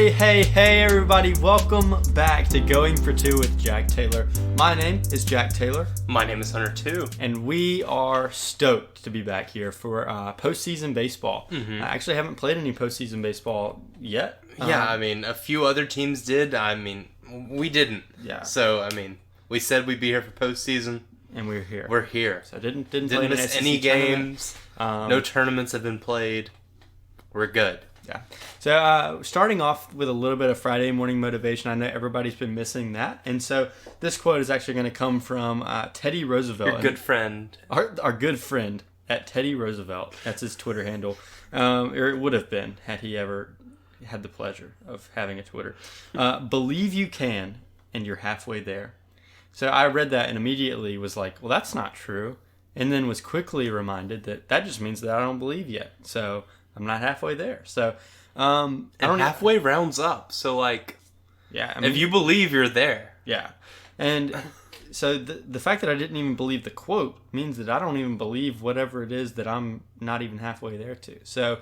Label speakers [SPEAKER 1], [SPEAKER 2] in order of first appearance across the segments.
[SPEAKER 1] Hey, everybody. Welcome back to Going for Two with Jack Taylor. My name is Jack Taylor.
[SPEAKER 2] My name is Hunter, too.
[SPEAKER 1] And we are stoked to be back here for postseason baseball.
[SPEAKER 2] Mm-hmm.
[SPEAKER 1] I actually haven't played any postseason baseball yet.
[SPEAKER 2] Yeah, a few other teams did. We didn't.
[SPEAKER 1] Yeah.
[SPEAKER 2] So, we said we'd be here for postseason.
[SPEAKER 1] And we're here.
[SPEAKER 2] We're here.
[SPEAKER 1] So didn't play
[SPEAKER 2] miss
[SPEAKER 1] SEC
[SPEAKER 2] any games. No tournaments have been played. We're good.
[SPEAKER 1] Yeah. So starting off with a little bit of Friday morning motivation. I know everybody's been missing that. And so this quote is actually going to come from Teddy Roosevelt.
[SPEAKER 2] Your good friend.
[SPEAKER 1] Our good friend at Teddy Roosevelt. That's his Twitter handle. Or it would have been had he ever had the pleasure of having a Twitter. Believe you can, and you're halfway there. So I read that and immediately was like, well, that's not true. And then was quickly reminded that just means that I don't believe yet. So I'm not halfway there. So
[SPEAKER 2] halfway rounds up. So
[SPEAKER 1] yeah,
[SPEAKER 2] if you believe, you're there.
[SPEAKER 1] Yeah. And so the fact that I didn't even believe the quote means that I don't even believe whatever it is that I'm not even halfway there to. So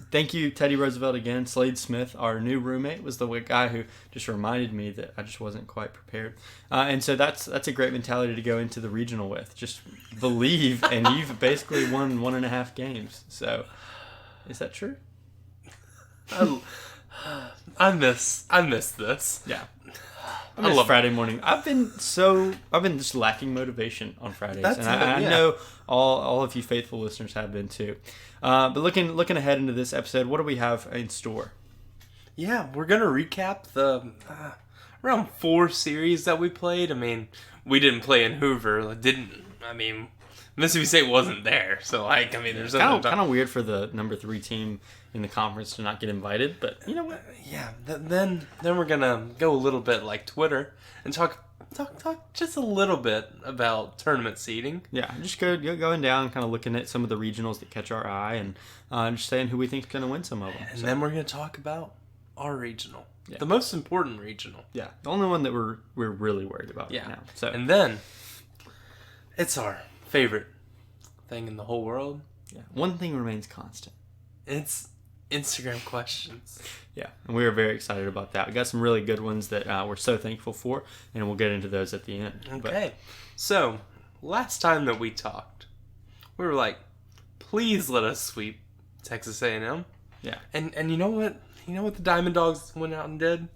[SPEAKER 1] thank you, Teddy Roosevelt, again. Slade Smith, our new roommate, was the guy who just reminded me that I just wasn't quite prepared. And so that's a great mentality to go into the regional with. Just believe, and you've basically won 1.5 games. So is that true?
[SPEAKER 2] I miss this.
[SPEAKER 1] Yeah. I love Friday morning. I've been just lacking motivation on Fridays. I know all of you faithful listeners have been too. But looking ahead into this episode, what do we have in store?
[SPEAKER 2] Yeah, we're going to recap the around 4 series that we played. We didn't play in Hoover. Mississippi State wasn't there. So, there's
[SPEAKER 1] kind of weird for the number 3 team in the conference to not get invited. But you know what?
[SPEAKER 2] Yeah, then we're going to go a little bit like Twitter and talk just a little bit about tournament seeding.
[SPEAKER 1] Yeah, just going down, kind of looking at some of the regionals that catch our eye and just saying who we think is going to win some of them.
[SPEAKER 2] And then we're going to talk about our regional. Yeah. The most important regional.
[SPEAKER 1] Yeah, the only one that we're really worried about right now. So,
[SPEAKER 2] and then it's our favorite thing in the whole world.
[SPEAKER 1] Yeah, one thing remains constant.
[SPEAKER 2] It's Instagram questions.
[SPEAKER 1] Yeah, and we are very excited about that. We got some really good ones that we're so thankful for, and we'll get into those at the end.
[SPEAKER 2] Okay. So, last time that we talked, we were like, please let us sweep Texas A&M.
[SPEAKER 1] Yeah.
[SPEAKER 2] And you know what? You know what the Diamond Dogs went out and did?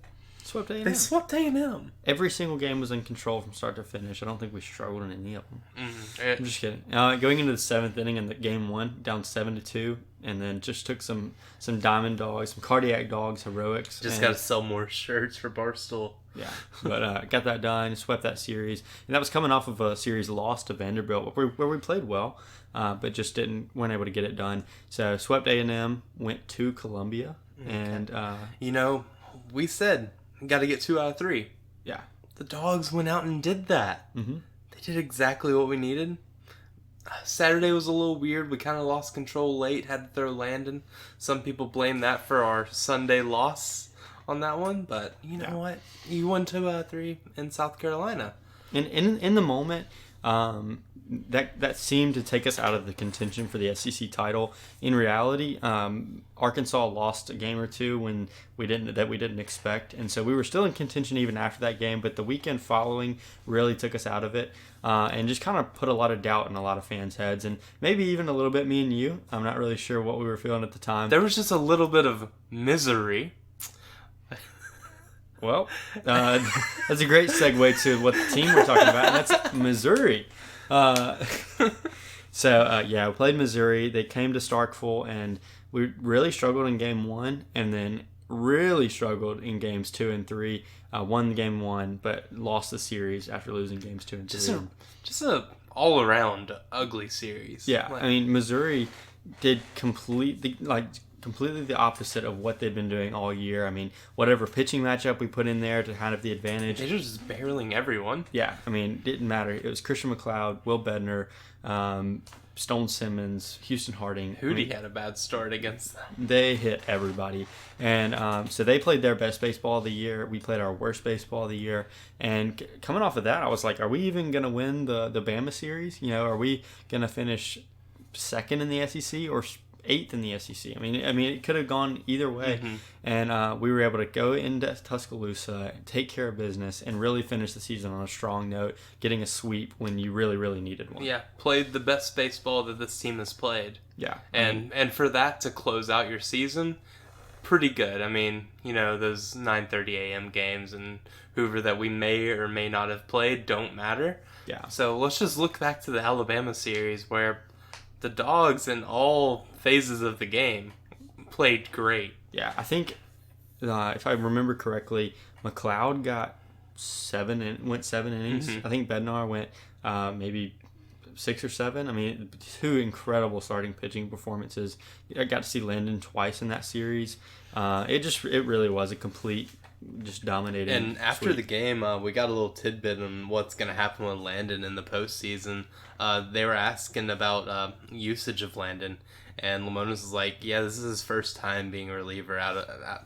[SPEAKER 1] Swept A&M.
[SPEAKER 2] They swept A&M.
[SPEAKER 1] Every single game was in control from start to finish. I don't think we struggled in any of them.
[SPEAKER 2] Mm-hmm.
[SPEAKER 1] I'm just kidding. Going into the 7th inning in the game 1, down 7-2, and then just took some Diamond Dogs, some Cardiac Dogs heroics.
[SPEAKER 2] Just got to sell more shirts for Barstool.
[SPEAKER 1] Yeah, but got that done, swept that series. And that was coming off of a series loss to Vanderbilt where we played well, but just weren't able to get it done. So swept A&M, went to Columbia, and...
[SPEAKER 2] we said... got to get 2 out of 3.
[SPEAKER 1] Yeah.
[SPEAKER 2] The Dogs went out and did that.
[SPEAKER 1] Mm-hmm.
[SPEAKER 2] They did exactly what we needed. Saturday was a little weird. We kind of lost control late, had to throw Landon. Some people blame that for our Sunday loss on that one. But you know what? You won 2 out of 3 in South Carolina.
[SPEAKER 1] And in the moment... that seemed to take us out of the contention for the SEC title. In reality, Arkansas lost a game or two when we didn't expect, and so we were still in contention even after that game. But the weekend following really took us out of it, and just kind of put a lot of doubt in a lot of fans' heads, and maybe even a little bit me and you. I'm not really sure what we were feeling at the time.
[SPEAKER 2] There was just a little bit of misery.
[SPEAKER 1] Well, that's a great segue to what the team we're talking about, and that's Missouri. We played Missouri. They came to Starkville, and we really struggled in game 1, and then really struggled in games 2 and 3. Won game 1, but lost the series after losing games 2 and 3.
[SPEAKER 2] Just a all-around ugly series.
[SPEAKER 1] Yeah, Missouri did completely the opposite of what they've been doing all year. Whatever pitching matchup we put in there to kind of the advantage.
[SPEAKER 2] They were just barreling everyone.
[SPEAKER 1] Yeah, it didn't matter. It was Christian McLeod, Will Bednar, Stone Simmons, Houston Harding.
[SPEAKER 2] Hootie had a bad start against them.
[SPEAKER 1] They hit everybody. And so they played their best baseball of the year. We played our worst baseball of the year. And coming off of that, I was like, are we even going to win the Bama series? Are we going to finish second in the SEC or 8th in the SEC. I mean, it could have gone either way, and we were able to go into Tuscaloosa, take care of business, and really finish the season on a strong note, getting a sweep when you really, really needed one.
[SPEAKER 2] Yeah, played the best baseball that this team has played.
[SPEAKER 1] Yeah,
[SPEAKER 2] and for that to close out your season, pretty good. I mean, those 9:30 a.m. games in Hoover that we may or may not have played don't matter.
[SPEAKER 1] Yeah.
[SPEAKER 2] So let's just look back to the Alabama series where the Dogs in all phases of the game played great.
[SPEAKER 1] Yeah, I think if I remember correctly, McLeod got went 7 innings. I think Bednar went maybe 6 or 7. I mean, 2 incredible starting pitching performances. I got to see Landon twice in that series. It really was a complete, just dominating.
[SPEAKER 2] And after
[SPEAKER 1] sweep.
[SPEAKER 2] the game, we got a little tidbit on what's going to happen with Landon in the postseason. They were asking about usage of Landon, and Lamonis was like, "Yeah, this is his first time being a reliever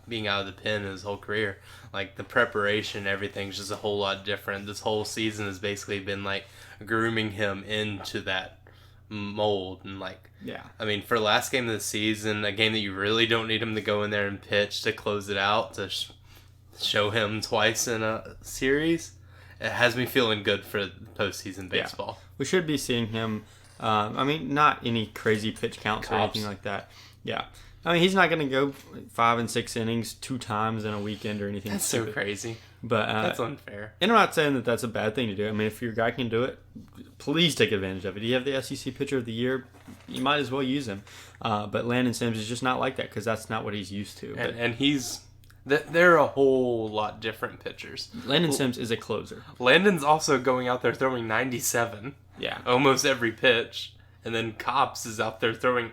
[SPEAKER 2] being out of the pen in his whole career. Like the preparation, everything's just a whole lot different. This whole season has basically been like grooming him into that mold, and I mean, for last game of the season, a game that you really don't need him to go in there and pitch to close it out, to show him twice in a series, it has me feeling good for postseason baseball.
[SPEAKER 1] Yeah. We should be seeing him. I mean, not any crazy pitch counts or anything like that. Yeah. I mean, he's not going to go 5 and 6 innings 2 times in a weekend or anything.
[SPEAKER 2] That's
[SPEAKER 1] stupid.
[SPEAKER 2] so crazy.
[SPEAKER 1] But
[SPEAKER 2] that's unfair.
[SPEAKER 1] And I'm not saying that that's a bad thing to do. I mean, if your guy can do it, please take advantage of it. You have the SEC Pitcher of the Year, you might as well use him. But Landon Sims is just not like that because that's not what he's used to.
[SPEAKER 2] And he's... They're a whole lot different pitchers.
[SPEAKER 1] Landon Sims is a closer.
[SPEAKER 2] Landon's also going out there throwing 97.
[SPEAKER 1] Yeah.
[SPEAKER 2] Almost every pitch. And then Cops is out there throwing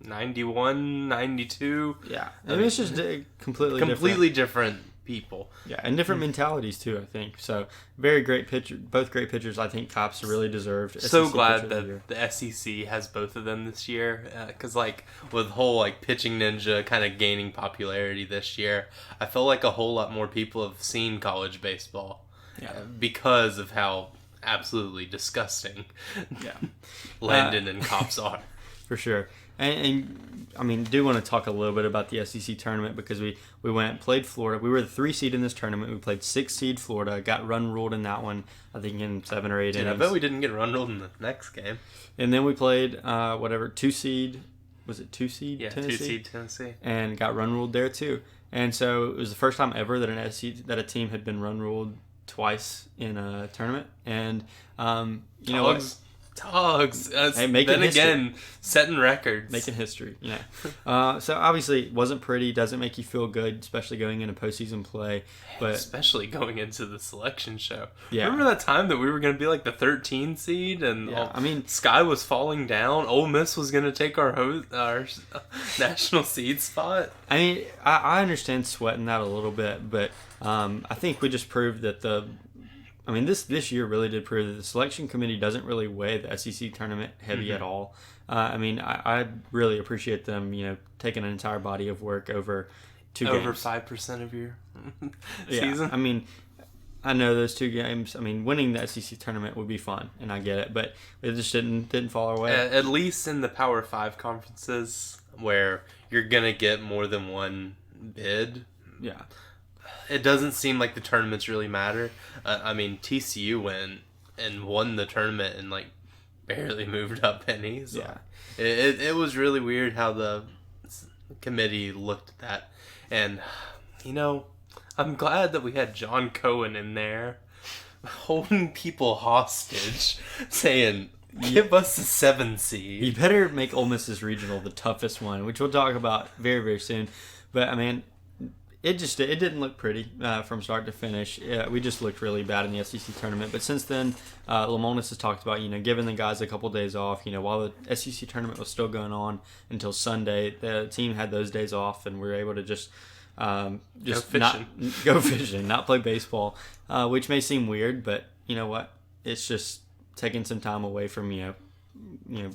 [SPEAKER 2] 91, 92.
[SPEAKER 1] Yeah. I mean, it's just completely
[SPEAKER 2] different people.
[SPEAKER 1] Yeah, and different mentalities too, I think. So, very great pitcher. Both great pitchers. I think Cops really deserved.
[SPEAKER 2] So
[SPEAKER 1] SEC
[SPEAKER 2] glad
[SPEAKER 1] Pitcher of
[SPEAKER 2] that the SEC has both of them this year. Because, with whole, Pitching Ninja kind of gaining popularity this year, I feel like a whole lot more people have seen college baseball.
[SPEAKER 1] Yeah.
[SPEAKER 2] Because of how absolutely disgusting Landon and Cops are.
[SPEAKER 1] For sure. And I mean, do want to talk a little bit about the SEC tournament because we went and played Florida. We were the 3 seed in this tournament. We played 6 seed Florida. Got run ruled in that one, I think in 7 or 8 innings.
[SPEAKER 2] I bet we didn't get run ruled in the next game.
[SPEAKER 1] And then we played 2 seed. Was it 2 seed?
[SPEAKER 2] Yeah,
[SPEAKER 1] Tennessee?
[SPEAKER 2] 2 seed Tennessee.
[SPEAKER 1] And got run ruled there too. And so it was the first time ever that that a team had been run ruled twice in a tournament. And you know what?
[SPEAKER 2] Tugs.
[SPEAKER 1] Hey, making history.
[SPEAKER 2] Again, setting records.
[SPEAKER 1] Making history, yeah. So obviously it wasn't pretty. Doesn't make you feel good, especially going into postseason play. But
[SPEAKER 2] especially going into the selection show.
[SPEAKER 1] Yeah.
[SPEAKER 2] Remember that time that we were going to be like the 13 seed and sky was falling down? Ole Miss was going to take our national seed spot?
[SPEAKER 1] I mean, I understand sweating that a little bit, but I think we just proved that this year really did prove that the selection committee doesn't really weigh the SEC tournament heavy at all. I mean, I really appreciate them, taking an entire body of work over 2 games.
[SPEAKER 2] Over 5% of your season?
[SPEAKER 1] I mean, I know those 2 games. I mean, winning the SEC tournament would be fun, and I get it, but it just didn't fall our way.
[SPEAKER 2] At least in the Power 5 conferences where you're going to get more than one bid.
[SPEAKER 1] Yeah.
[SPEAKER 2] It doesn't seem like the tournaments really matter. I mean, TCU went and won the tournament and barely moved up pennies. So
[SPEAKER 1] yeah,
[SPEAKER 2] it was really weird how the committee looked at that. And I'm glad that we had John Cohen in there, holding people hostage, saying, "Give us the 7 seed."
[SPEAKER 1] You better make Ole Miss's regional the toughest one, which we'll talk about very, very soon. But I mean, it didn't look pretty from start to finish. We just looked really bad in the SEC tournament. But since then, Lamonis has talked about giving the guys a couple days off. While the SEC tournament was still going on until Sunday, the team had those days off, and we were able to just not go fishing, not play baseball, which may seem weird, but you know what? It's just taking some time away from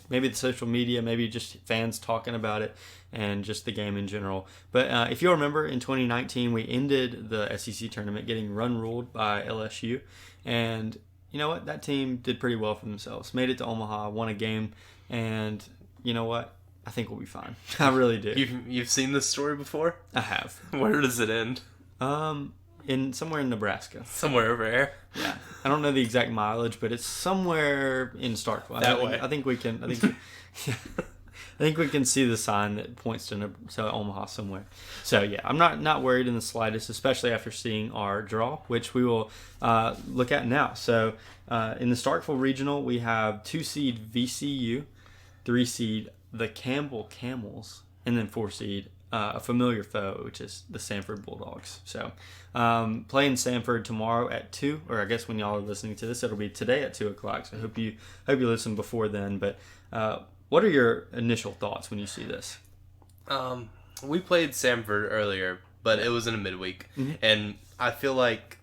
[SPEAKER 1] maybe the social media, maybe just fans talking about it, and just the game in general. But if you'll remember, in 2019, we ended the SEC tournament getting run ruled by LSU, and you know what? That team did pretty well for themselves. Made it to Omaha, won a game, and you know what? I think we'll be fine. I really do.
[SPEAKER 2] You've seen this story before?
[SPEAKER 1] I have.
[SPEAKER 2] Where does it end?
[SPEAKER 1] In somewhere in Nebraska.
[SPEAKER 2] Somewhere over there.
[SPEAKER 1] Yeah, I don't know the exact mileage, but it's somewhere in Starkville.
[SPEAKER 2] Way.
[SPEAKER 1] I think we can. I think we can see the sign that points to Omaha somewhere. So yeah, I'm not worried in the slightest, especially after seeing our draw, which we will look at now. So in the Starkville Regional, we have 2 seed VCU, 3 seed the Campbell Camels, and then 4 seed a familiar foe, which is the Sanford Bulldogs. So playing Sanford tomorrow at 2, or I guess when y'all are listening to this, it'll be today at 2 o'clock. So I hope you listen before then. But what are your initial thoughts when you see this?
[SPEAKER 2] We played Sanford earlier, but it was in a midweek, and I feel like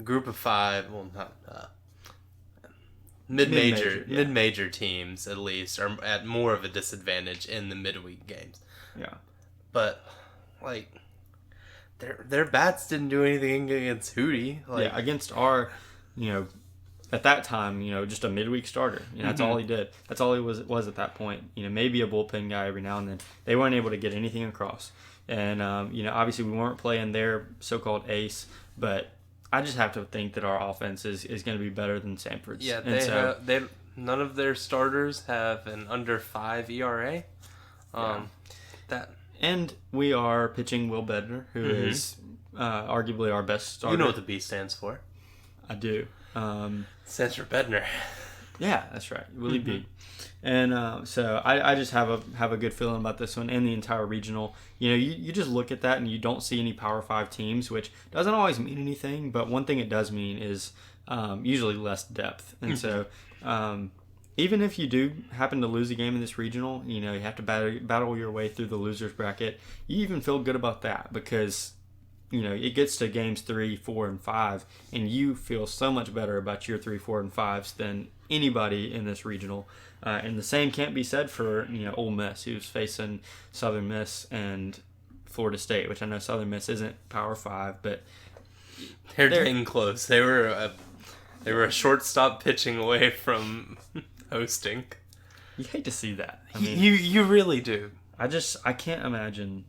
[SPEAKER 2] Group of 5, well, not mid-major teams at least are at more of a disadvantage in the midweek games.
[SPEAKER 1] Yeah,
[SPEAKER 2] but like their bats didn't do anything against Hootie.
[SPEAKER 1] Against our, at that time, just a midweek starter. That's all he did. That's all he was at that point. Maybe a bullpen guy every now and then. They weren't able to get anything across. And, obviously we weren't playing their so-called ace, but I just have to think that our offense is going to be better than Sanford's.
[SPEAKER 2] Yeah, none of their starters have an under 5 ERA.
[SPEAKER 1] And we are pitching Will Bednar, who is arguably our best starter.
[SPEAKER 2] You know what the B stands for.
[SPEAKER 1] I do.
[SPEAKER 2] Stands for Bednar.
[SPEAKER 1] Yeah, that's right. Willie B. And so I just have a good feeling about this one and the entire regional. You just look at that and you don't see any Power 5 teams, which doesn't always mean anything, but one thing it does mean is usually less depth. And so even if you do happen to lose a game in this regional, you have to battle your way through the loser's bracket. You even feel good about that because it gets to games 3, 4, and 5, and you feel so much better about your 3, 4, and 5s than anybody in this regional. And the same can't be said for Ole Miss, who's facing Southern Miss and Florida State, which I know Southern Miss isn't Power 5, but
[SPEAKER 2] they're dang close. They were a shortstop pitching away from hosting.
[SPEAKER 1] You hate to see that.
[SPEAKER 2] You really do.
[SPEAKER 1] I can't imagine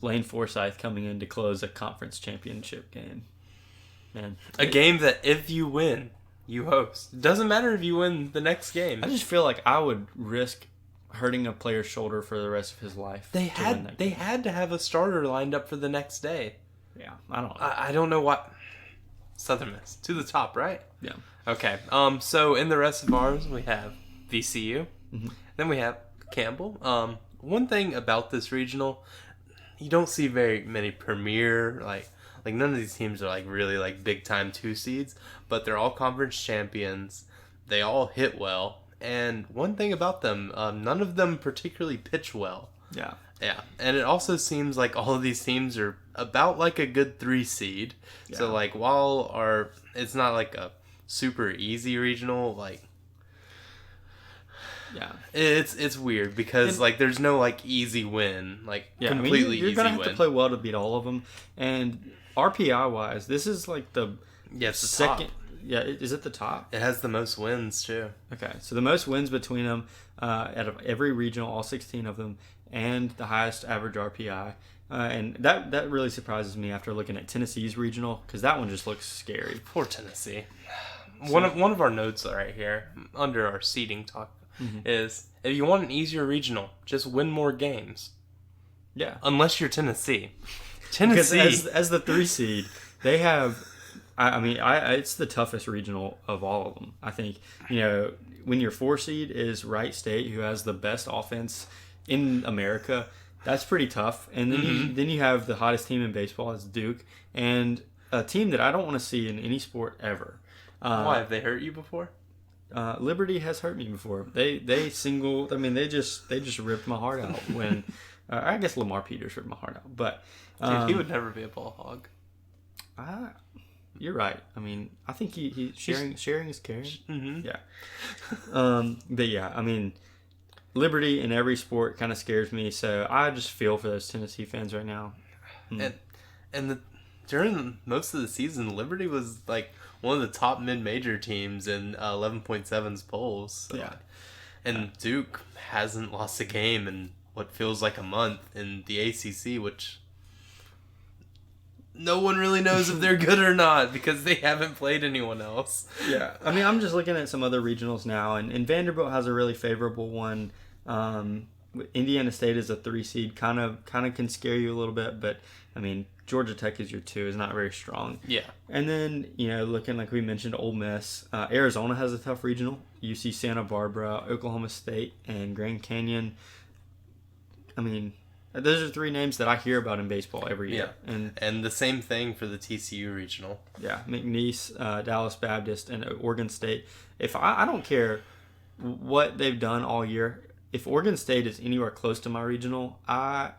[SPEAKER 1] Lane Forsythe coming in to close a conference championship game. Man,
[SPEAKER 2] a game that if you win, you host. It doesn't matter if you win the next game.
[SPEAKER 1] I just feel like I would risk hurting a player's shoulder for the rest of his life.
[SPEAKER 2] They had to have a starter lined up for the next day.
[SPEAKER 1] Yeah, I don't know.
[SPEAKER 2] I don't know what. Southern Miss to the top, right?
[SPEAKER 1] Yeah.
[SPEAKER 2] Okay. So in the rest of ours, we have VCU. Then we have Campbell. One thing about this regional, you don't see very many premier like none of these teams are really big time 2 seeds, but they're all conference champions. They all hit well, and one thing about them, none of them particularly pitch well.
[SPEAKER 1] Yeah.
[SPEAKER 2] Yeah, and it also seems like all of these teams are about a good 3 seed. Yeah. So while it's not a super easy regional,
[SPEAKER 1] yeah,
[SPEAKER 2] it's weird because there's no easy win, completely
[SPEAKER 1] you're
[SPEAKER 2] easy
[SPEAKER 1] gonna
[SPEAKER 2] win.
[SPEAKER 1] have to play well to beat all of them. And RPI wise, this is the
[SPEAKER 2] it's the
[SPEAKER 1] second.
[SPEAKER 2] Top.
[SPEAKER 1] Yeah, is it the top?
[SPEAKER 2] It has the most wins too.
[SPEAKER 1] Okay, so the most wins between them out of every regional, all 16 of them, and the highest average RPI. And that really surprises me after looking at Tennessee's regional, because that one just looks scary.
[SPEAKER 2] Poor Tennessee. One of our notes right here under our seeding talk is if you want an easier regional, just win more games.
[SPEAKER 1] Yeah.
[SPEAKER 2] Unless you're Tennessee.
[SPEAKER 1] Because as the 3 seed, they have. It's the toughest regional of all of them. I think when your 4 seed is Wright State, who has the best offense in America, that's pretty tough. And then you have the hottest team in baseball, it's Duke, and a team that I don't want to see in any sport ever.
[SPEAKER 2] Why, have they hurt you before?
[SPEAKER 1] Liberty has hurt me before. They just ripped my heart out when I guess Lamar Peters ripped my heart out, but
[SPEAKER 2] dude, he would never be a ball hog.
[SPEAKER 1] You're right. I think he sharing is caring. Yeah. But yeah, Liberty in every sport kind of scares me, so I just feel for those Tennessee fans right now.
[SPEAKER 2] During most of the season, Liberty was one of the top mid-major teams in 11.7's polls. So.
[SPEAKER 1] Yeah.
[SPEAKER 2] And Duke hasn't lost a game in what feels like a month in the ACC, which no one really knows if they're good or not because they haven't played anyone else.
[SPEAKER 1] Yeah, I mean, I'm just looking at some other regionals now, and Vanderbilt has a really favorable one. Indiana State is a 3 seed, kind of can scare you a little bit, but I mean, Georgia Tech is your 2, is not very strong.
[SPEAKER 2] Yeah.
[SPEAKER 1] And then, looking like we mentioned, Ole Miss, Arizona has a tough regional. UC Santa Barbara, Oklahoma State, and Grand Canyon. I mean, those are 3 names that I hear about in baseball every year.
[SPEAKER 2] Yeah. And the same thing for the TCU regional.
[SPEAKER 1] Yeah, McNeese, Dallas Baptist, and Oregon State. If I don't care what they've done all year, if Oregon State is anywhere close to my regional, I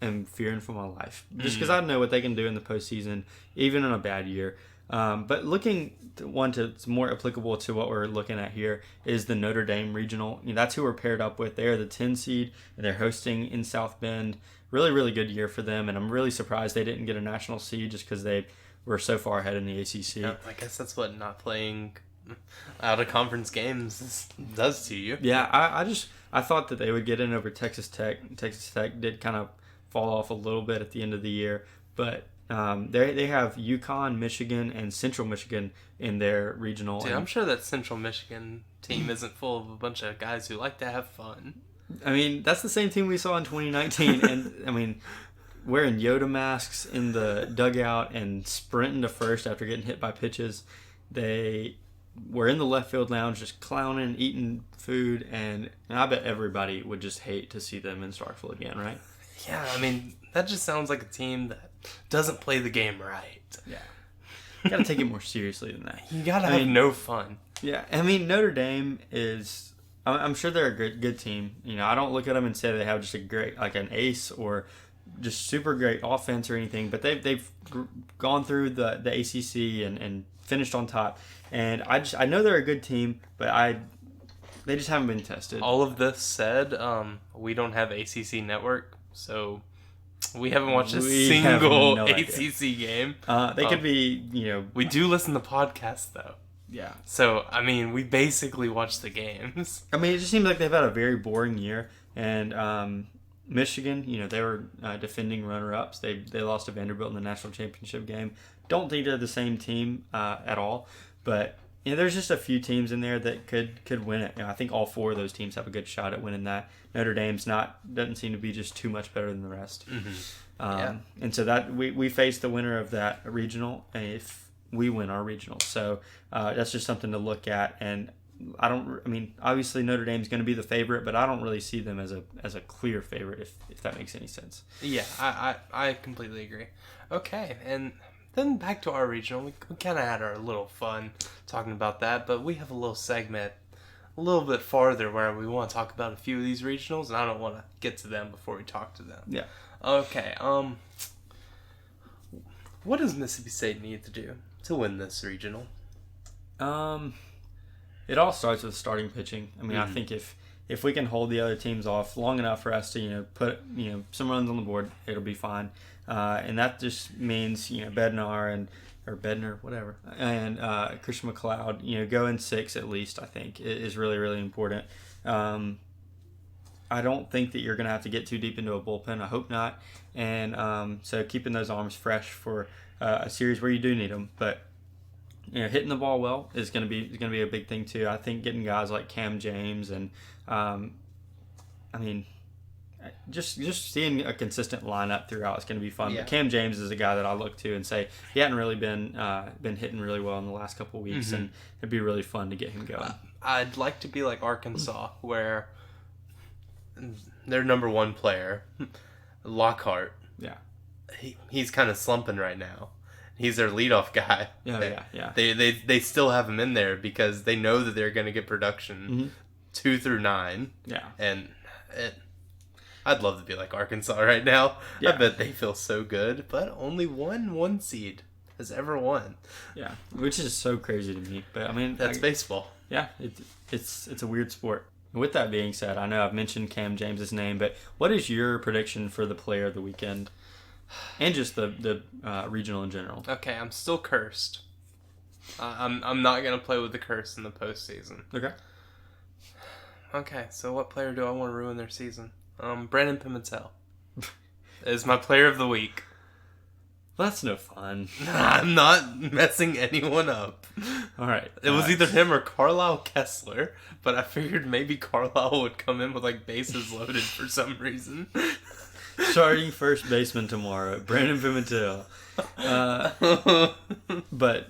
[SPEAKER 1] am fearing for my life. Just because I know what they can do in the postseason, even in a bad year. But looking it's more applicable to what we're looking at here is the Notre Dame regional. That's who we're paired up with. They are the 10 seed, and they're hosting in South Bend. Really, really good year for them, and I'm really surprised they didn't get a national seed just because they were so far ahead in the ACC.
[SPEAKER 2] Yeah, I guess that's what not playing out of conference games does to you.
[SPEAKER 1] Yeah, I thought that they would get in over Texas Tech. Texas Tech did kind of fall off a little bit at the end of the year, but they have UConn, Michigan, and Central Michigan in their regional.
[SPEAKER 2] Dude, I'm sure that Central Michigan team isn't full of a bunch of guys who like to have fun.
[SPEAKER 1] I mean, that's the same team we saw in 2019, and I mean, wearing Yoda masks in the dugout and sprinting to first after getting hit by pitches. They were in the left field lounge just clowning, eating food, and I bet everybody would just hate to see them in Starkville again, right?
[SPEAKER 2] Yeah, I mean, that just sounds like a team that doesn't play the game right.
[SPEAKER 1] Yeah. You gotta take it more seriously than that.
[SPEAKER 2] You gotta have no fun.
[SPEAKER 1] Yeah, I mean, Notre Dame is... I'm sure they're a good team. I don't look at them and say they have just a great, like an ace or just super great offense or anything, but they've gone through the ACC and finished on top. And I know they're a good team, but they just haven't been tested.
[SPEAKER 2] All of this said, we don't have ACC network, so we haven't watched a single ACC game.
[SPEAKER 1] They could be,
[SPEAKER 2] We do listen to podcasts, though.
[SPEAKER 1] Yeah.
[SPEAKER 2] So, I mean, we basically watch the games.
[SPEAKER 1] I mean, it just seems like they've had a very boring year. And Michigan, they were defending runner-ups. They lost to Vanderbilt in the national championship game. Don't think they're the same team at all. But there's just a few teams in there that could win it. I think all 4 of those teams have a good shot at winning that. Notre Dame's doesn't seem to be just too much better than the rest.
[SPEAKER 2] Mm-hmm.
[SPEAKER 1] And so that we face the winner of that regional if we win our regional. So that's just something to look at. And obviously Notre Dame's going to be the favorite, but I don't really see them as a clear favorite if that makes any sense.
[SPEAKER 2] Yeah, I completely agree. Okay, and then back to our regional. We kind of had our little fun talking about that, but we have a little segment a little bit farther where we want to talk about a few of these regionals, and I don't want to get to them before we talk to them.
[SPEAKER 1] Yeah.
[SPEAKER 2] Okay, what does Mississippi State need to do to win this regional?
[SPEAKER 1] It all starts with starting pitching. I mean, I think if we can hold the other teams off long enough for us to put some runs on the board, it'll be fine. And that just means Bednar whatever, and Christian McLeod go in 6 at least. I think is really, really important. I don't think that you're going to have to get too deep into a bullpen. I hope not. And so keeping those arms fresh for a series where you do need them, but hitting the ball well is going to be a big thing too. I think getting guys like Cam James and just seeing a consistent lineup throughout is going to be fun.
[SPEAKER 2] Yeah.
[SPEAKER 1] But Cam James is a guy that I look to and say he hadn't really been hitting really well in the last couple of weeks, and it'd be really fun to get him going.
[SPEAKER 2] I'd like to be like Arkansas, where their number 1 player, Lockhart, he's kind of slumping right now. He's their leadoff guy.
[SPEAKER 1] Yeah.
[SPEAKER 2] They still have him in there because they know that they're going to get production 2 through 9.
[SPEAKER 1] Yeah.
[SPEAKER 2] And I'd love to be like Arkansas right now.
[SPEAKER 1] Yeah.
[SPEAKER 2] I bet they feel so good, but only one seed has ever won.
[SPEAKER 1] Yeah, which is so crazy to me. But I mean,
[SPEAKER 2] that's baseball.
[SPEAKER 1] Yeah, it's a weird sport. With that being said, I know I've mentioned Cam James's name, but what is your prediction for the player of the weekend? And just the regional in general.
[SPEAKER 2] Okay, I'm still cursed. I'm not gonna play with the curse in the postseason.
[SPEAKER 1] Okay.
[SPEAKER 2] Okay, so what player do I want to ruin their season? Brandon Pimentel is my player of the week.
[SPEAKER 1] That's no fun.
[SPEAKER 2] I'm not messing anyone up.
[SPEAKER 1] All right.
[SPEAKER 2] It was either him or Carlisle Kessler, but I figured maybe Carlisle would come in with like bases loaded for some reason.
[SPEAKER 1] Starting first baseman tomorrow, Brandon Pimentel. But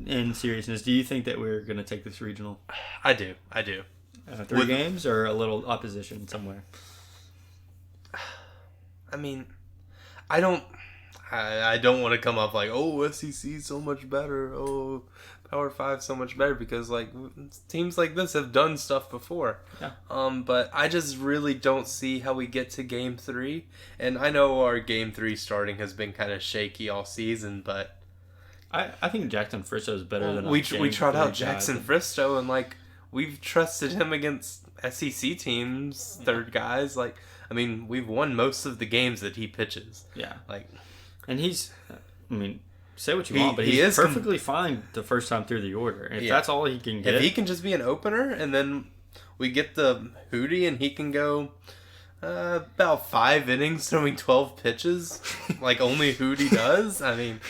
[SPEAKER 1] in seriousness, do you think that we're going to take this regional?
[SPEAKER 2] I do.
[SPEAKER 1] 3 games or a little opposition somewhere?
[SPEAKER 2] I mean, I don't want to come up like, oh, SEC so much better, oh, Power 5 so much better, because like teams like this have done stuff before.
[SPEAKER 1] Yeah.
[SPEAKER 2] But I just really don't see how we get to Game 3. And I know our Game 3 starting has been kind of shaky all season, but
[SPEAKER 1] I think Jackson Fristow is better than
[SPEAKER 2] we trot out Jackson Fristow, and like we've trusted him against SEC teams, third guys. Like, I mean, we've won most of the games that he pitches.
[SPEAKER 1] Yeah.
[SPEAKER 2] Like,
[SPEAKER 1] and say what you want, but he's perfectly fine the first time through the order. If that's all he can get.
[SPEAKER 2] If he can just be an opener, and then we get the Hootie, and he can go about 5 innings throwing 12 pitches, like only Hootie does. I mean,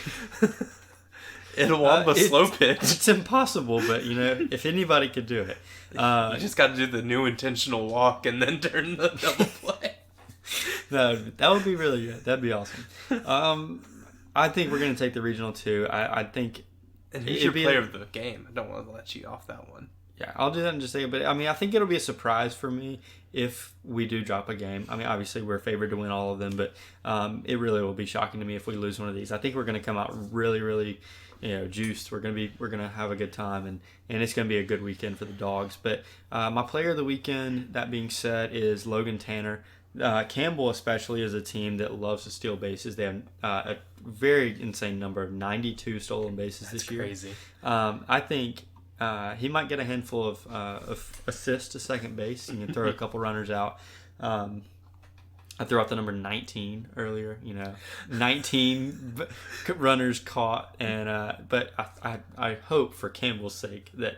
[SPEAKER 2] Itawamba slow pitch.
[SPEAKER 1] It's impossible, but if anybody could do it.
[SPEAKER 2] You just got to do the new intentional walk and then turn the double play.
[SPEAKER 1] No, that would be really good. That'd be awesome. I think we're going to take the regional too. I think.
[SPEAKER 2] And who's your player of the game? I don't want to let you off that one.
[SPEAKER 1] Yeah, I'll do that in just a second. But I think it'll be a surprise for me if we do drop a game. Obviously we're favored to win all of them, but it really will be shocking to me if we lose one of these. I think we're going to come out really, really, juiced. We're gonna have a good time, and it's gonna be a good weekend for the Dogs. But my player of the weekend, that being said, is Logan Tanner. Campbell especially is a team that loves to steal bases. They have a very insane number of 92 stolen bases this year.
[SPEAKER 2] That's crazy.
[SPEAKER 1] I think he might get a handful of assists to second base. He can throw a couple runners out. I threw out the number 19 earlier. 19 runners caught, and but I hope for Campbell's sake that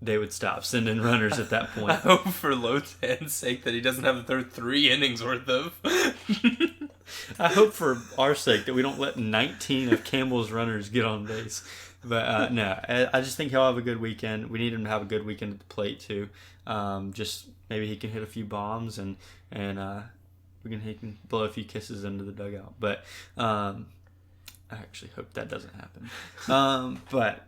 [SPEAKER 1] they would stop sending runners at that point.
[SPEAKER 2] I hope for Lotan's sake that he doesn't have to throw 3 innings worth of.
[SPEAKER 1] I hope for our sake that we don't let 19 of Campbell's runners get on base. But no, I just think he'll have a good weekend. We need him to have a good weekend at the plate too. Just maybe he can hit a few bombs and he can blow a few kisses into the dugout. But I actually hope that doesn't happen. But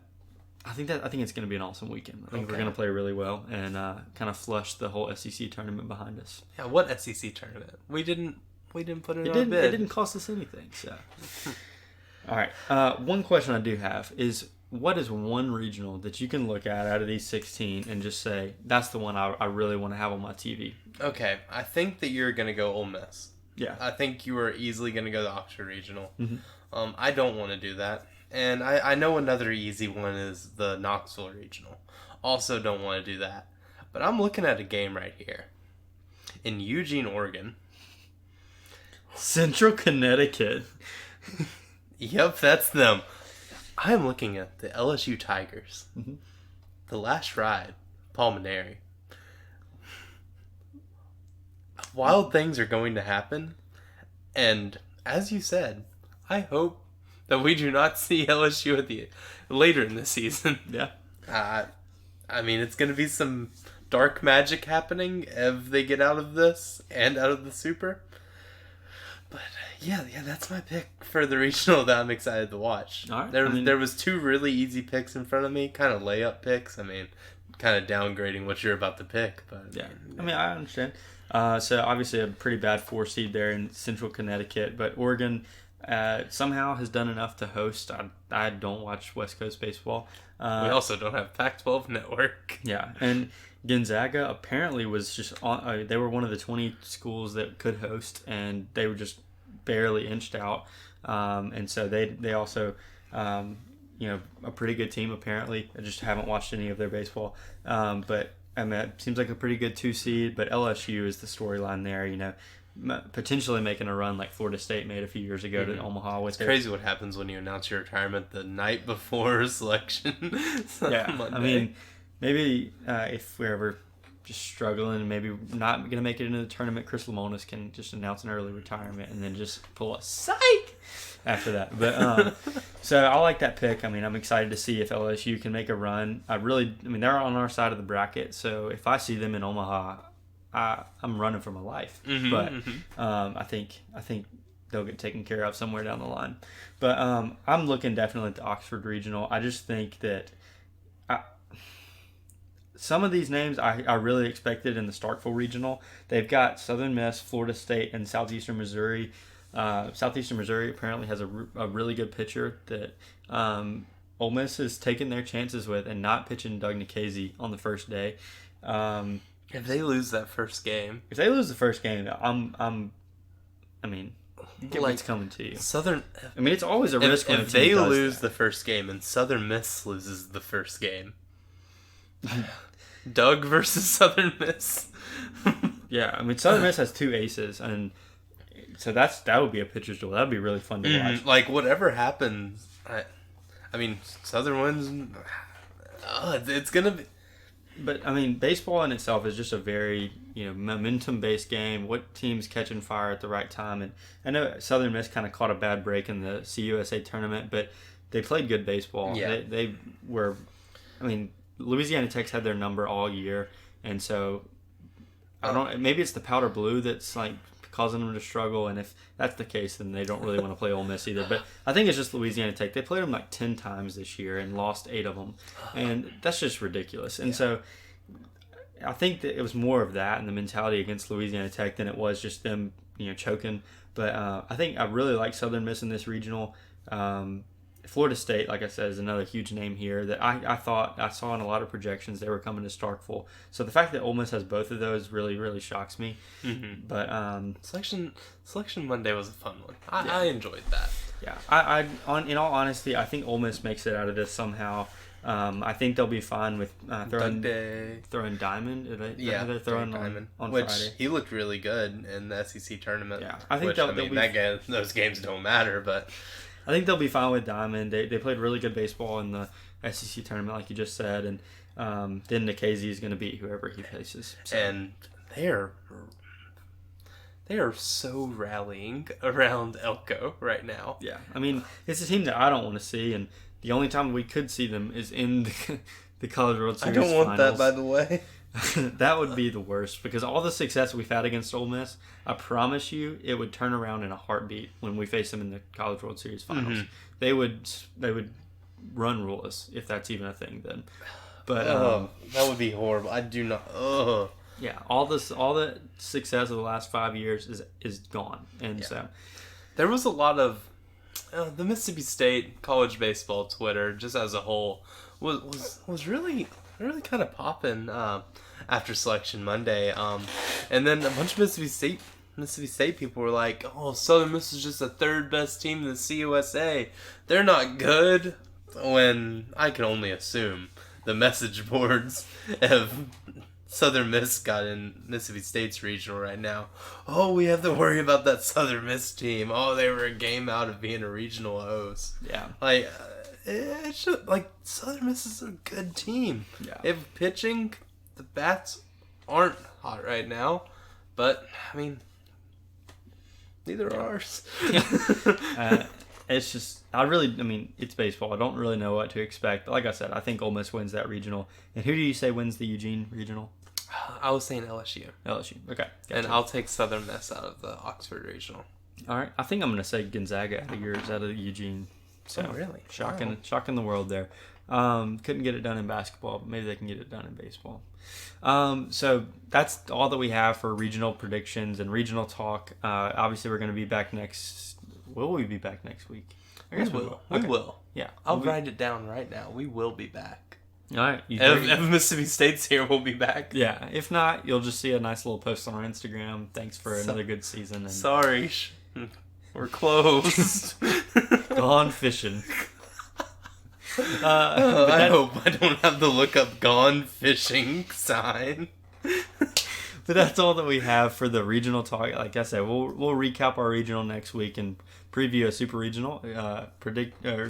[SPEAKER 1] I think it's going to be an awesome weekend. I think we're going to play really well and kind of flush the whole SEC tournament behind us.
[SPEAKER 2] Yeah, what SEC tournament? We didn't put it on bid.
[SPEAKER 1] It didn't cost us anything. So, all right. One question I do have is, what is one regional that you can look at out of these 16 and just say that's the one I really want to have on my TV?
[SPEAKER 2] Okay, I think that you're going to go Ole Miss.
[SPEAKER 1] Yeah,
[SPEAKER 2] I think you are easily going to go the Oxford Regional.
[SPEAKER 1] Mm-hmm.
[SPEAKER 2] I don't want to do that. And I know another easy one is the Knoxville Regional. Also don't want to do that. But I'm looking at a game right here. In Eugene, Oregon.
[SPEAKER 1] Central Connecticut.
[SPEAKER 2] Yep, that's them. I'm looking at the LSU Tigers.
[SPEAKER 1] Mm-hmm.
[SPEAKER 2] The Last Ride. Pulmonary. Wild things are going to happen. And as you said, I hope that we do not see LSU later in the season.
[SPEAKER 1] Yeah.
[SPEAKER 2] I mean, it's going to be some dark magic happening if they get out of this and out of the Super. But yeah, that's my pick for the regional that I'm excited to watch.
[SPEAKER 1] All right.
[SPEAKER 2] There was 2 really easy picks in front of me, kind of layup picks. I mean, kind of downgrading what you're about to pick. But
[SPEAKER 1] yeah, I understand. So obviously a pretty bad 4 seed there in Central Connecticut, but Oregon somehow has done enough to host. I don't watch West Coast baseball.
[SPEAKER 2] We also don't have Pac-12 network.
[SPEAKER 1] Yeah, and Gonzaga apparently was just on. They were one of the 20 schools that could host, and they were just barely inched out. And so they also, a pretty good team apparently. I just haven't watched any of their baseball. But it seems like a pretty good 2 seed. But LSU is the storyline there. Potentially making a run like Florida State made a few years ago to Omaha. With
[SPEAKER 2] it's crazy what happens when you announce your retirement the night before selection.
[SPEAKER 1] Yeah,
[SPEAKER 2] Monday.
[SPEAKER 1] I mean, maybe if we ever just struggling and maybe not going to make it into the tournament, Chris Lemonis can just announce an early retirement and then just pull a psych after that. But so I like that pick. I mean, I'm excited to see if LSU can make a run. They're on our side of the bracket, so if I see them in Omaha, I'm running for my life. But I think they'll get taken care of somewhere down the line. But I'm looking definitely at the Oxford Regional. I just think that some of these names I really expected in the Starkville Regional. They've got Southern Miss, Florida State, and Southeastern Missouri. Southeastern Missouri apparently has a really good pitcher that Ole Miss has taken their chances with and not pitching Doug Nikhazy on the first day.
[SPEAKER 2] If they lose that first game,
[SPEAKER 1] you get what's coming to you. It's always a risk when
[SPEAKER 2] if they lose the first game and Southern Miss loses the first game. Doug versus Southern Miss.
[SPEAKER 1] Yeah, Southern Miss has 2 aces, and so that would be a pitcher's duel. That would be really fun to watch.
[SPEAKER 2] Like, whatever happens, Southern wins. It's gonna be.
[SPEAKER 1] But baseball in itself is just a very momentum-based game. What teams catching fire at the right time? And I know Southern Miss kind of caught a bad break in the CUSA tournament, but they played good baseball.
[SPEAKER 2] Yeah.
[SPEAKER 1] They were. Louisiana Tech's had their number all year, and so maybe it's the powder blue that's like causing them to struggle, and if that's the case, then they don't really want to play Ole Miss either. But I think it's just Louisiana Tech. They played them like 10 times this year and lost 8 of them, and that's just ridiculous. And so I think that it was more of that and the mentality against Louisiana Tech than it was just them choking. But I think I really like Southern Miss in this regional. Florida State, like I said, is another huge name here that I thought I saw in a lot of projections they were coming to Starkville. So the fact that Ole Miss has both of those really, really shocks me. Mm-hmm. But
[SPEAKER 2] Selection Monday was a fun one. I enjoyed that.
[SPEAKER 1] Yeah, in all honesty, I think Ole Miss makes it out of this somehow. I think they'll be fine with throwing Diamond. They're throwing Diamond on
[SPEAKER 2] which
[SPEAKER 1] Friday.
[SPEAKER 2] He looked really good in the SEC tournament.
[SPEAKER 1] Yeah, I think
[SPEAKER 2] those games don't matter, but.
[SPEAKER 1] I think they'll be fine with Diamond. They played really good baseball in the SEC tournament, like you just said, and then Nikhazy is going to beat whoever he faces. So.
[SPEAKER 2] And they are so rallying around Elko right now.
[SPEAKER 1] Yeah, it's a team that I don't want to see, and the only time we could see them is in the College World Series.
[SPEAKER 2] I don't want
[SPEAKER 1] finals.
[SPEAKER 2] that, by the way.
[SPEAKER 1] That would be the worst, because all the success we've had against Ole Miss, I promise you, it would turn around in a heartbeat when we face them in the College World Series finals. Mm-hmm. They would run rule us, if that's even a thing then. But
[SPEAKER 2] that would be horrible. I do not.
[SPEAKER 1] Yeah, all the success of the last 5 years is gone, and so
[SPEAKER 2] there was a lot of the Mississippi State college baseball Twitter, just as a whole, was really kind of popping after Selection Monday, and then a bunch of Mississippi State people were like, "Oh, Southern Miss is just the 3rd best team in the CUSA. They're not good." When I can only assume the message boards of Southern Miss got in Mississippi State's regional right now. Oh, we have to worry about that Southern Miss team. Oh, they were a game out of being a regional host.
[SPEAKER 1] Yeah,
[SPEAKER 2] it's just, Southern Miss is a good team.
[SPEAKER 1] Yeah.
[SPEAKER 2] If pitching, the bats aren't hot right now, but neither are ours.
[SPEAKER 1] It's just, it's baseball. I don't really know what to expect. But like I said, I think Ole Miss wins that regional. And who do you say wins the Eugene regional?
[SPEAKER 2] I was saying LSU.
[SPEAKER 1] LSU, okay. Gotcha.
[SPEAKER 2] And I'll take Southern Miss out of the Oxford regional.
[SPEAKER 1] All right. I think I'm going to say Gonzaga out of Eugene. So,
[SPEAKER 2] oh, really?
[SPEAKER 1] Shocking the world there. Couldn't get it done in basketball, but maybe they can get it done in baseball. So that's all that we have for regional predictions and regional talk. Obviously, we're going to be back next. Will we be back next week?
[SPEAKER 2] I guess we will. We will.
[SPEAKER 1] Yeah.
[SPEAKER 2] I'll write it down right now. We will be back.
[SPEAKER 1] All right.
[SPEAKER 2] If Mississippi State's here, we'll be back.
[SPEAKER 1] Yeah. If not, you'll just see a nice little post on our Instagram. Thanks for another good season. And
[SPEAKER 2] sorry. We're closed.
[SPEAKER 1] Gone fishing.
[SPEAKER 2] I hope I don't have to look up "gone fishing" sign.
[SPEAKER 1] But that's all that we have for the regional talk. Like I said, we'll recap our regional next week and preview a super regional.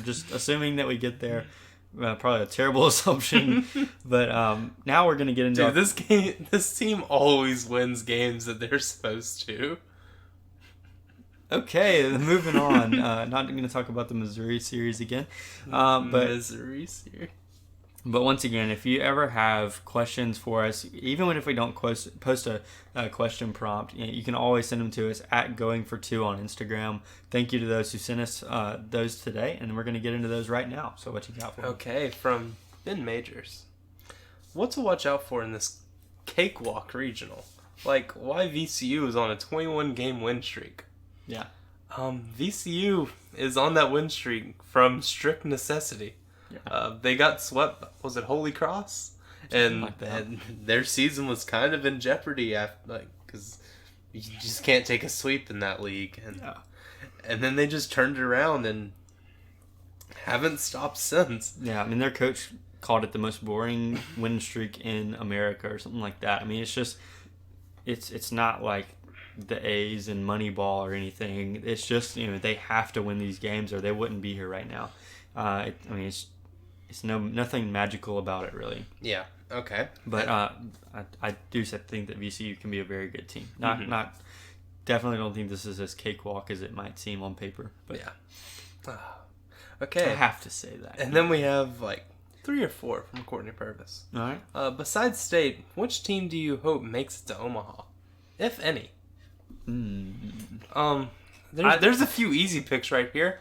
[SPEAKER 1] Just assuming that we get there. Probably a terrible assumption. But now we're going to get into...
[SPEAKER 2] Dude, this team always wins games that they're supposed to.
[SPEAKER 1] Okay, moving on. Not going to talk about the Missouri series again.
[SPEAKER 2] Missouri series.
[SPEAKER 1] But once again, if you ever have questions for us, even if we don't post a question prompt, you can always send them to us at GoingFor2 on Instagram. Thank you to those who sent us those today, and we're going to get into those right now. So what you got for me?
[SPEAKER 2] Okay, from Ben Majors. What to watch out for in this cakewalk regional? Like, why VCU is on a 21-game win streak?
[SPEAKER 1] Yeah.
[SPEAKER 2] VCU is on that win streak from strict necessity. Yeah. They got swept, was it Holy Cross? And their season was kind of in jeopardy because you just can't take a sweep in that league. And then they just turned it around and haven't stopped since.
[SPEAKER 1] Yeah, I mean, their coach called it the most boring win streak in America or something like that. I mean, it's just, it's not like the A's and Moneyball or anything. It's just, they have to win these games or they wouldn't be here right now. It's nothing magical about it, really.
[SPEAKER 2] Yeah. Okay.
[SPEAKER 1] But I do think that VCU can be a very good team. Definitely don't think this is as cakewalk as it might seem on paper. But
[SPEAKER 2] yeah. Okay.
[SPEAKER 1] I have to say that.
[SPEAKER 2] And then we have 3 or 4 from Courtney Purvis.
[SPEAKER 1] All right.
[SPEAKER 2] Besides State, which team do you hope makes it to Omaha, if any? There's a few easy picks right here.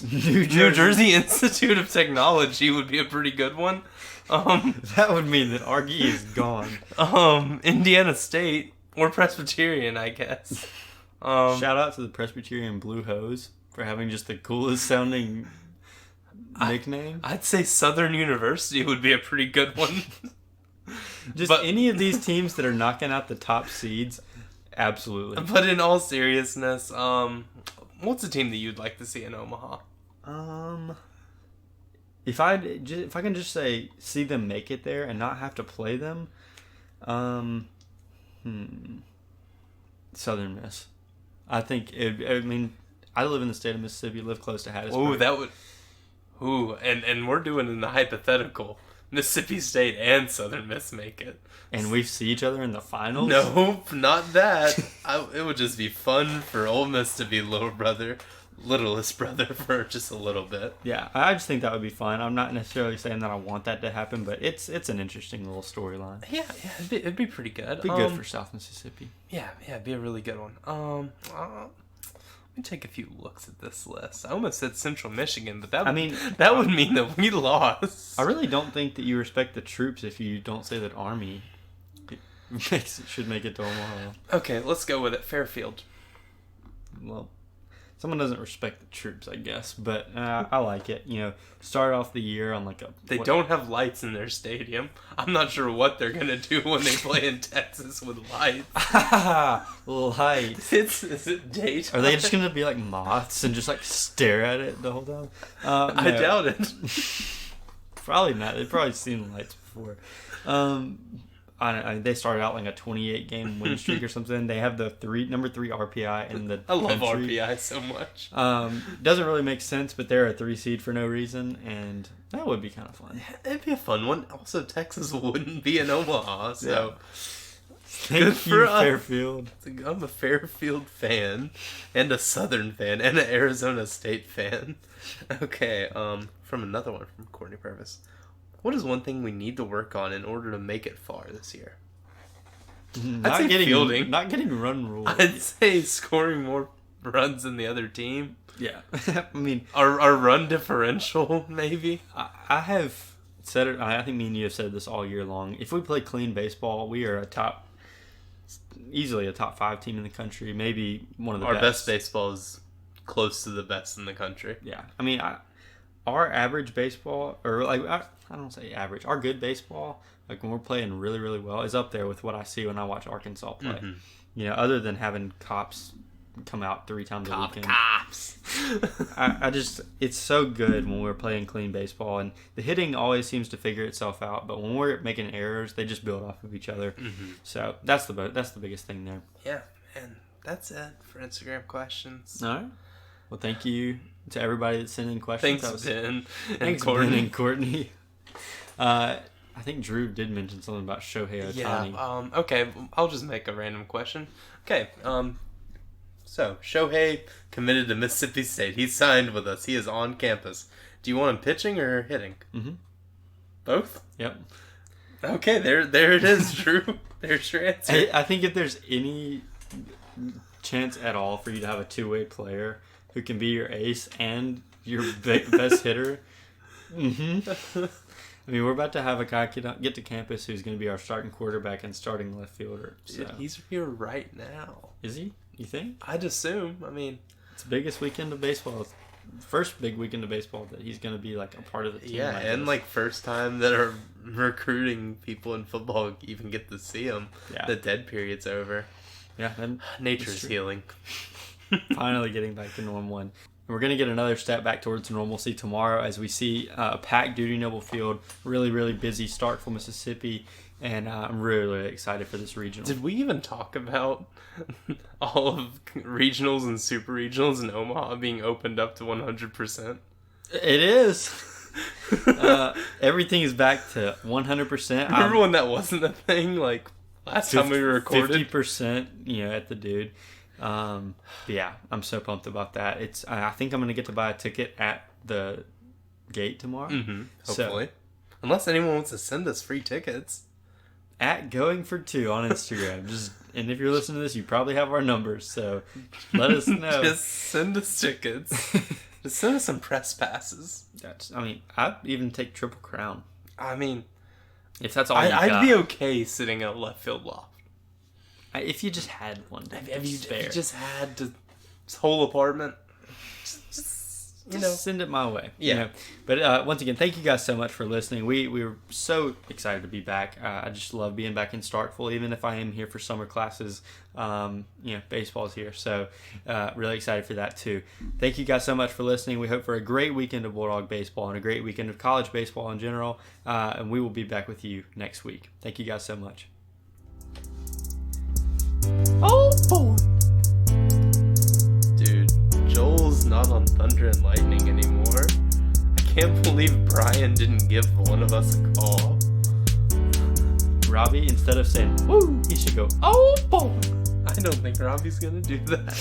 [SPEAKER 2] New Jersey Institute of Technology would be a pretty good one.
[SPEAKER 1] That would mean that Argy is gone.
[SPEAKER 2] Indiana State or Presbyterian, I guess.
[SPEAKER 1] Shout out to the Presbyterian Blue Hose for having just the coolest sounding nickname.
[SPEAKER 2] I'd say Southern University would be a pretty good one.
[SPEAKER 1] Any of these teams that are knocking out the top seeds, absolutely.
[SPEAKER 2] But in all seriousness, what's a team that you'd like to see in Omaha?
[SPEAKER 1] If I can just see them make it there and not have to play them, Southern Miss. I think I live in the state of Mississippi, live close to Hattiesburg.
[SPEAKER 2] And we're doing in the hypothetical. Mississippi State and Southern Miss make it.
[SPEAKER 1] And we see each other in the finals?
[SPEAKER 2] Nope, not that. It would just be fun for Ole Miss to be littlest brother for just a little bit.
[SPEAKER 1] Yeah, I just think that would be fun. I'm not necessarily saying that I want that to happen, but it's an interesting little storyline.
[SPEAKER 2] Yeah, it'd be pretty good.
[SPEAKER 1] It'd be good for South Mississippi.
[SPEAKER 2] Yeah, it'd be a really good one. Let me take a few looks at this list. I almost said Central Michigan, but that would mean that we lost.
[SPEAKER 1] I really don't think that you respect the troops if you don't say that Army should make it to Omaha.
[SPEAKER 2] Okay, let's go with it. Fairfield.
[SPEAKER 1] Well, someone doesn't respect the troops, I guess, but I like it. Start off the year on
[SPEAKER 2] They don't have lights in their stadium. I'm not sure what they're gonna do when they play in Texas with lights.
[SPEAKER 1] Lights.
[SPEAKER 2] Is it daytime?
[SPEAKER 1] Are they just gonna be like moths and just stare at it the whole time? No.
[SPEAKER 2] I doubt it.
[SPEAKER 1] Probably not. They've probably seen lights before. They started out a 28-game win streak or something. They have the number 3 RPI in the
[SPEAKER 2] I love
[SPEAKER 1] country.
[SPEAKER 2] RPI so much.
[SPEAKER 1] Doesn't really make sense, but they're a 3 seed for no reason, and that would be kind of fun.
[SPEAKER 2] It'd be a fun one. Also, Texas wouldn't be in Omaha, so
[SPEAKER 1] Thank you, Fairfield.
[SPEAKER 2] I'm a Fairfield fan, and a Southern fan, and an Arizona State fan. Okay, from another one from Courtney Purvis. What is one thing we need to work on in order to make it far this year?
[SPEAKER 1] I'd say fielding. Not getting run ruled.
[SPEAKER 2] I'd say scoring more runs than the other team.
[SPEAKER 1] Yeah. I mean...
[SPEAKER 2] Our run differential, maybe?
[SPEAKER 1] I have said it... I think me and you have said this all year long. If we play clean baseball, we are easily a top 5 team in the country. Maybe one of the best.
[SPEAKER 2] Our best baseball is close to the best in the country.
[SPEAKER 1] Yeah. I mean, our average baseball... Or I don't say average. Our good baseball, when we're playing really, really well, is up there with what I see when I watch Arkansas play. Mm-hmm. Other than having cops come out 3 times a weekend.
[SPEAKER 2] Cops.
[SPEAKER 1] It's so good when we're playing clean baseball, and the hitting always seems to figure itself out. But when we're making errors, they just build off of each other. Mm-hmm. So that's the biggest thing there.
[SPEAKER 2] Yeah, and that's it for Instagram questions.
[SPEAKER 1] All right. Well, thank you to everybody that sent in questions.
[SPEAKER 2] Thanks, Ben.
[SPEAKER 1] Thanks, Ben and Courtney. I think Drew did mention something about Shohei Ohtani.
[SPEAKER 2] Yeah. Okay. I'll just make a random question. Okay. So Shohei committed to Mississippi State. He signed with us. He is on campus. Do you want him pitching or hitting?
[SPEAKER 1] Mm-hmm.
[SPEAKER 2] Both.
[SPEAKER 1] Yep.
[SPEAKER 2] Okay. There it is, Drew. There's your answer.
[SPEAKER 1] I think if there's any chance at all for you to have a two-way player who can be your ace and your best hitter. Mm-hmm. I mean, we're about to have a guy get to campus who's going to be our starting quarterback and starting left fielder. So.
[SPEAKER 2] He's here right now.
[SPEAKER 1] Is he? You think?
[SPEAKER 2] I'd assume. I mean,
[SPEAKER 1] it's the biggest weekend of baseball. First big weekend of baseball that he's going to be like a part of the team.
[SPEAKER 2] Yeah, and like first time that our recruiting people in football even get to see him. Yeah. The dead period's over.
[SPEAKER 1] Yeah, and
[SPEAKER 2] nature's healing.
[SPEAKER 1] Finally getting back to normal. And we're going to get another step back towards normalcy tomorrow as we see a packed Duty Noble Field. Really, really busy start for Mississippi. And I'm really, really excited for this regional.
[SPEAKER 2] Did we even talk about all of regionals and super regionals in Omaha being opened up to 100%?
[SPEAKER 1] It is. Everything is back to 100%.
[SPEAKER 2] Remember when that wasn't a thing? Like last time we recorded,
[SPEAKER 1] 50%. At the Dude. Yeah, I'm so pumped about that. I think I'm gonna get to buy a ticket at the gate tomorrow.
[SPEAKER 2] Mm-hmm. Hopefully, unless anyone wants to send us free tickets.
[SPEAKER 1] At Going for Two on Instagram. And if you're listening to this, you probably have our numbers, so let us know.
[SPEAKER 2] Just send us tickets. Just send us some press passes.
[SPEAKER 1] I'd even take Triple Crown.
[SPEAKER 2] I mean,
[SPEAKER 1] if that's all I'd
[SPEAKER 2] be okay sitting at a left field loft.
[SPEAKER 1] If you just had one,
[SPEAKER 2] if you just had this whole apartment, just
[SPEAKER 1] send it my way.
[SPEAKER 2] Yeah.
[SPEAKER 1] But once again, thank you guys so much for listening. We were so excited to be back. I just love being back in Starkville, even if I am here for summer classes. Baseball's here, so really excited for that too. Thank you guys so much for listening. We hope for a great weekend of Bulldog baseball and a great weekend of college baseball in general. And we will be back with you next week. Thank you guys so much.
[SPEAKER 2] Oh boy, dude, Joel's not on Thunder and Lightning anymore. I can't believe Brian didn't give one of us a call.
[SPEAKER 1] Robbie, instead of saying woo, he should go, oh boy.
[SPEAKER 2] I don't think Robbie's gonna do that.